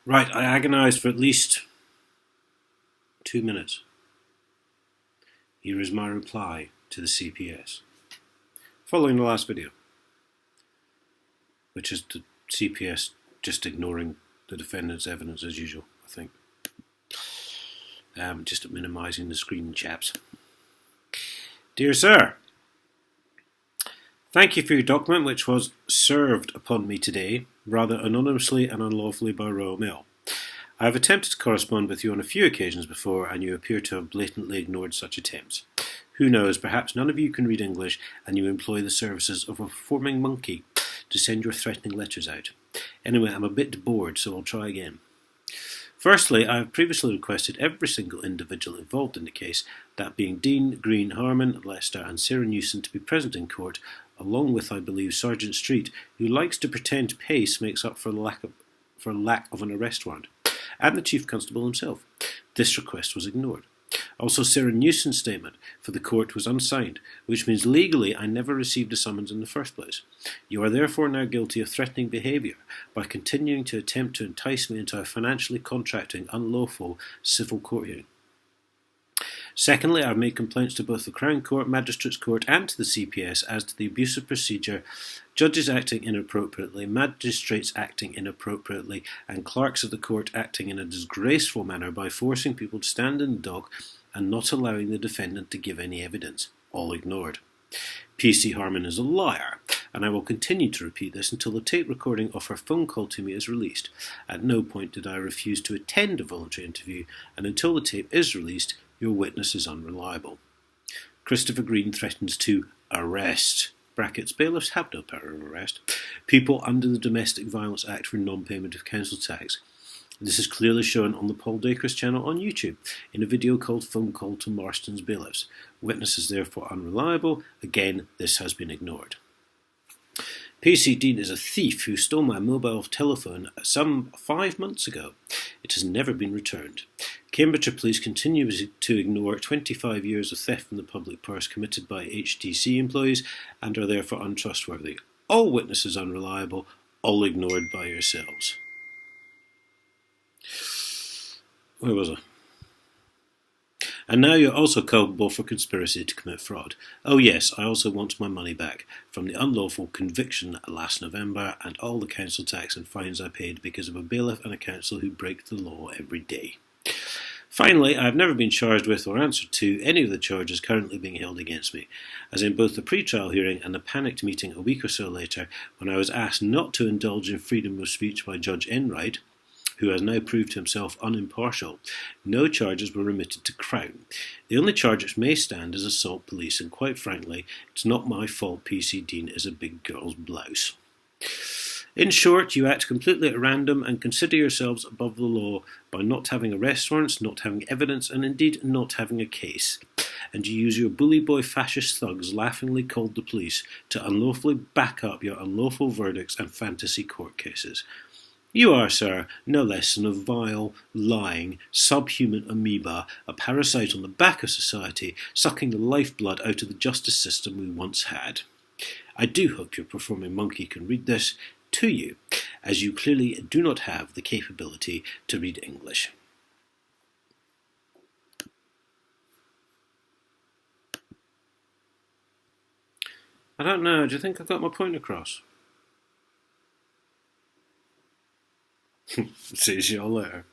Right, I agonised for at least 2 minutes. Here is my reply to the CPS. Following the last video, which is the CPS just ignoring the defendant's evidence as usual, I think. Just minimising the screen, chaps. Dear Sir, thank you for your document which was served upon me today, rather anonymously and unlawfully by Royal Mail. I have attempted to correspond with you on a few occasions before, and you appear to have blatantly ignored such attempts. Who knows, perhaps none of you can read English, and you employ the services of a performing monkey to send your threatening letters out. Anyway, I'm a bit bored, so I'll try again. Firstly, I have previously requested every single individual involved in the case, that being Dean, Green, Harman, Lester and Sarah Newson, to be present in court, along with, I believe, Sergeant Street, who likes to pretend pace makes up for lack of an arrest warrant, and the Chief Constable himself. This request was ignored. Also, Sarah Newson's statement for the court was unsigned, which means legally I never received a summons in the first place. You are therefore now guilty of threatening behaviour by continuing to attempt to entice me into a financially contracting, unlawful civil court hearing. Secondly, I have made complaints to both the Crown Court, Magistrates Court and to the CPS as to the abuse of procedure, judges acting inappropriately, magistrates acting inappropriately, and clerks of the court acting in a disgraceful manner by forcing people to stand in the dock and not allowing the defendant to give any evidence. All ignored. PC Harman is a liar, and I will continue to repeat this until the tape recording of her phone call to me is released. At no point did I refuse to attend a voluntary interview, and until the tape is released, your witness is unreliable. Christopher Green threatens to arrest (bailiffs have no power of arrest) people under the Domestic Violence Act for non-payment of council tax. This is clearly shown on the Paul Dacres channel on YouTube in a video called Phone Call to Marston's Bailiffs. Witness is therefore unreliable. Again, this has been ignored. PC Dean is a thief who stole my mobile telephone some 5 months ago. It has never been returned. Cambridgeshire Police continue to ignore 25 years of theft from the public purse committed by HDC employees and are therefore untrustworthy. All witnesses unreliable, all ignored by yourselves. Where was I? And now you're also culpable for conspiracy to commit fraud. Oh yes, I also want my money back from the unlawful conviction last November and all the council tax and fines I paid because of a bailiff and a council who break the law every day. Finally, I have never been charged with or answered to any of the charges currently being held against me, as in both the pre-trial hearing and the panicked meeting a week or so later when I was asked not to indulge in freedom of speech by Judge Enright, who has now proved himself unimpartial. No charges were remitted to Crown. The only charge which may stand is assault police, and quite frankly, it's not my fault PC Dean is a big girl's blouse. In short, you act completely at random and consider yourselves above the law by not having arrest warrants, not having evidence, and indeed not having a case. And you use your bully boy fascist thugs laughingly called the police to unlawfully back up your unlawful verdicts and fantasy court cases. You are, sir, no less than a vile, lying, subhuman amoeba, a parasite on the back of society, sucking the lifeblood out of the justice system we once had. I do hope your performing monkey can read this to you, as you clearly do not have the capability to read English. I don't know, do you think I got my point across? See you all later.